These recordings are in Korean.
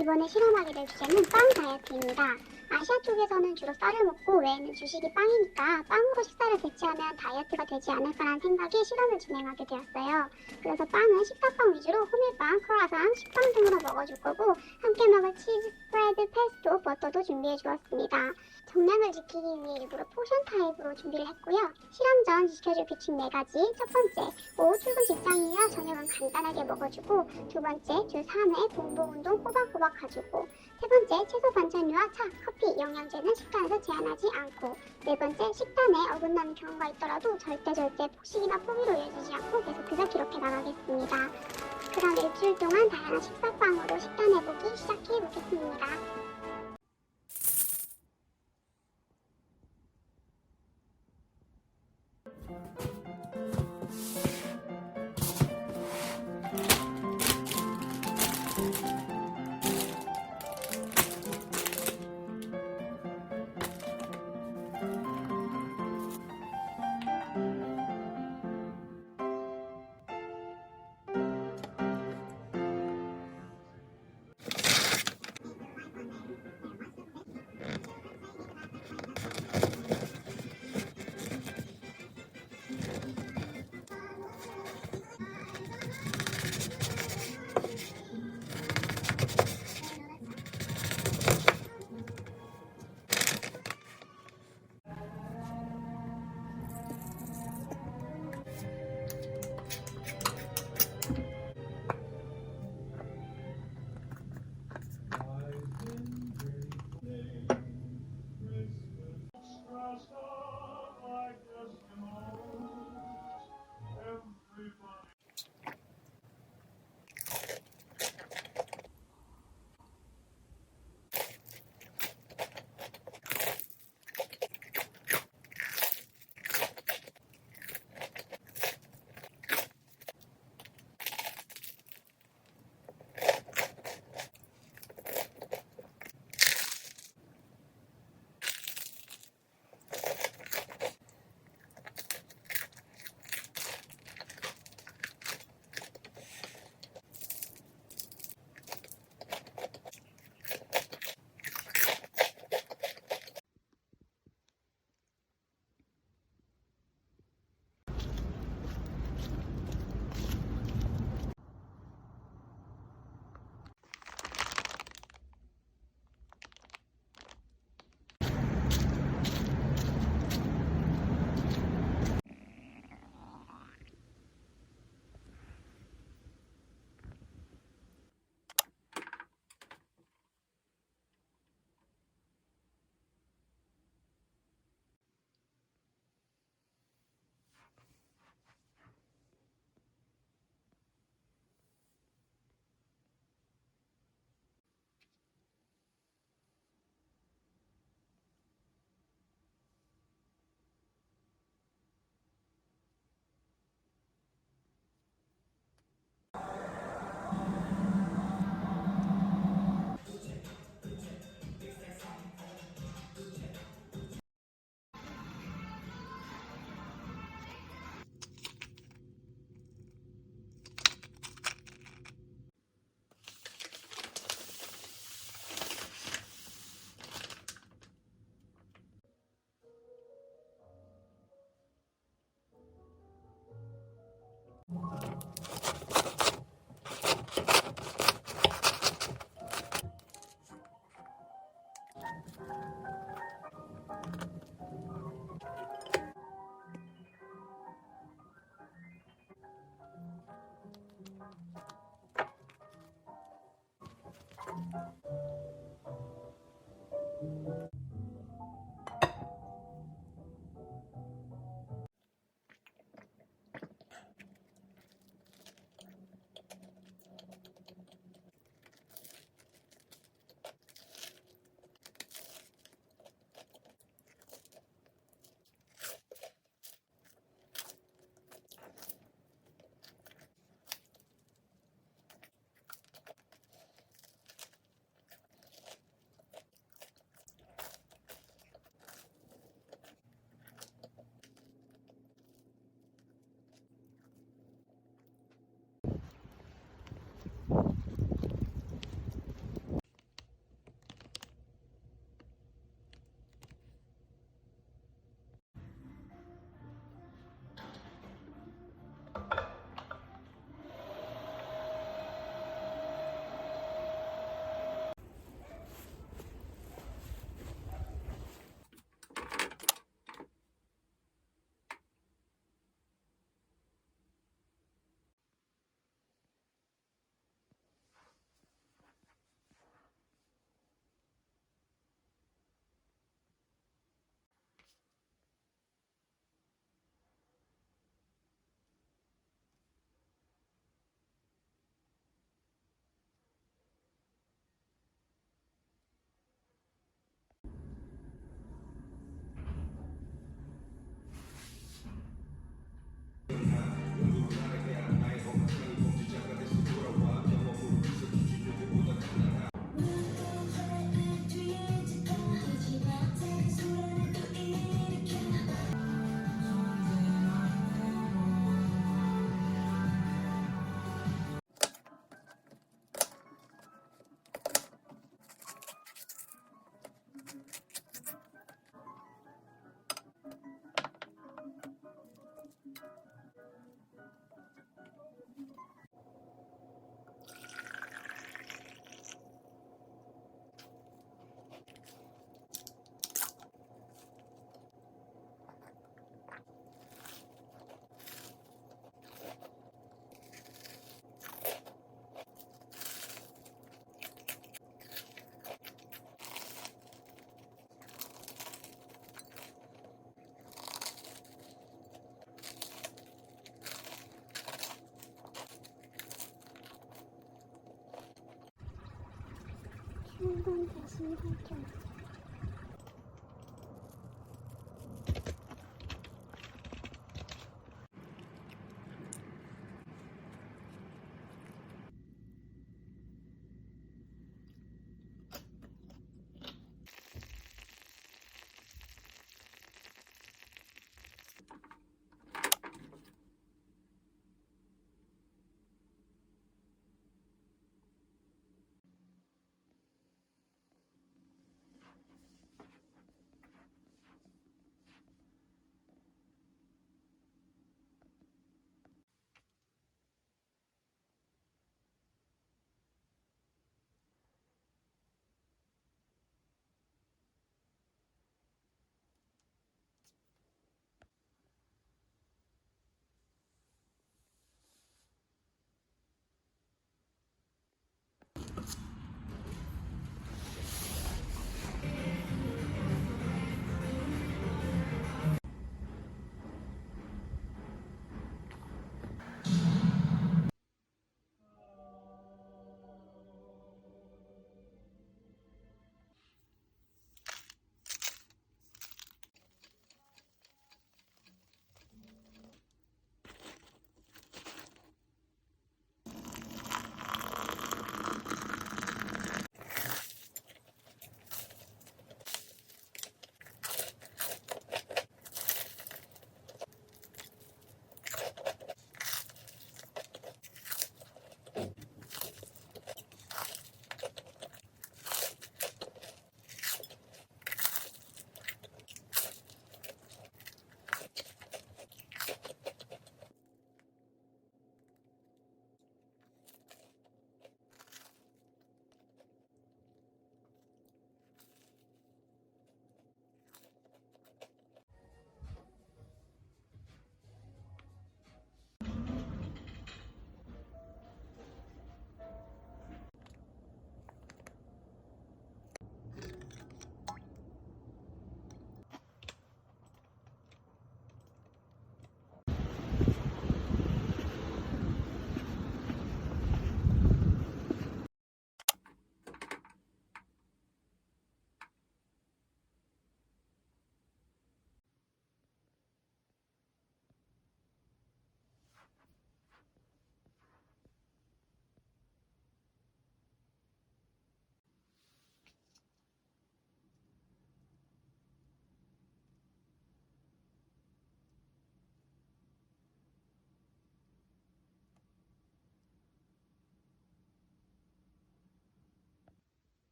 이번에 실험하게 될 주제는 빵 다이어트입니다. 아시아 쪽에서는 주로 쌀을 먹고 외에는 주식이 빵이니까 빵으로 식사를 대체하면 다이어트가 되지 않을까라는 생각에 실험을 진행하게 되었어요. 그래서 빵은 식사빵 위주로 호밀빵, 크루아상, 식빵 등으로 먹어줄 거고 함께 먹을 치즈, 스프레드, 페스토, 버터도 준비해 주었습니다. 정량을 지키기 위해 일부러 포션 타입으로 준비를 했고요. 실험 전 지켜줄 규칙 4가지. 첫 번째, 오후 출근 직장이라 저녁은 간단하게 먹어주고 두 번째, 주 3회 공복 운동 꼬박꼬박 가주고 세 번째, 채소 반찬류와 차, 커피, 영양제는 식단에서 제한하지 않고 네 번째, 식단에 어긋나는 경우가 있더라도 절대 폭식이나 포기로 이어지지 않고 계속해서 기록해 나가겠습니다. 그럼 일주일 동안 다양한 식사빵으로 식단해보기 시작해 보겠습니다. 손 대신 살펴.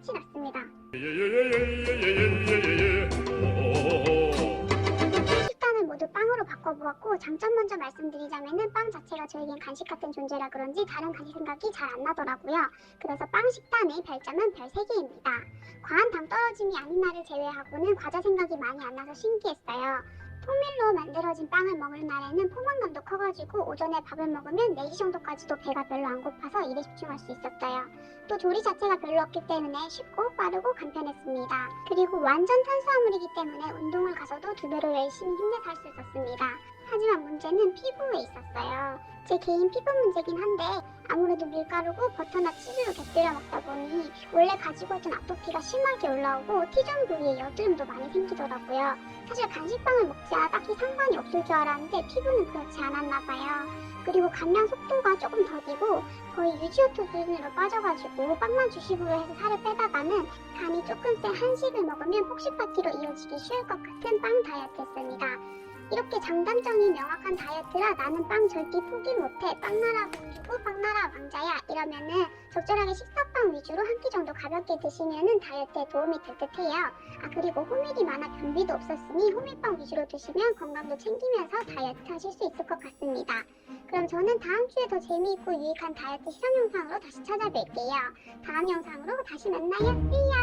좋진 않습니다. 식단을 모두 빵으로 바꿔보았고 장점 먼저 말씀드리자면은 빵 자체가 저에겐 간식 같은 존재라 그런지 다른 간식 생각이 잘 안 나더라고요. 그래서 빵 식단의 별점은 별 3개입니다. 과한 당 떨어짐이 아닌 날을 제외하고는 과자 생각이 많이 안 나서 신기했어요. 통밀로 만들어진 빵을 먹는 날에는 포만감도 커가지고 오전에 밥을 먹으면 4시 정도까지도 배가 별로 안 고파서 일에 집중할 수 있었어요. 또 조리 자체가 별로 없기 때문에 쉽고 빠르고 간편했습니다. 그리고 완전 탄수화물이기 때문에 운동을 가서도 2배로 열심히 힘내서 할 수 있었습니다. 하지만 문제는 피부에 있었어요. 제 개인 피부 문제긴 한데 아무래도 밀가루고 버터나 치즈로 곁들여 먹다 보니 원래 가지고 있던 아토피가 심하게 올라오고 T존 부위에 여드름도 많이 생기더라고요. 사실 간식빵을 먹자 딱히 상관이 없을 줄 알았는데 피부는 그렇지 않았나 봐요. 그리고 감량 속도가 조금 더디고 거의 유지효토 수준으로 빠져가지고 빵만 주식으로 해서 살을 빼다가는 간이 조금 센 한식을 먹으면 폭식 파티로 이어지기 쉬울 것 같은 빵 다이어트였습니다. 이렇게 장단점이 명확한 다이어트라 나는 빵 절대 포기 못해 빵나라 공주고 빵나라 왕자야 이러면은 적절하게 식사빵 위주로 한 끼 정도 가볍게 드시면은 다이어트에 도움이 될 듯해요. 그리고 호밀이 많아 변비도 없었으니 호밀빵 위주로 드시면 건강도 챙기면서 다이어트 하실 수 있을 것 같습니다. 그럼 저는 다음 주에 더 재미있고 유익한 다이어트 실험 영상으로 다시 찾아뵐게요. 다음 영상으로 다시 만나요. See ya!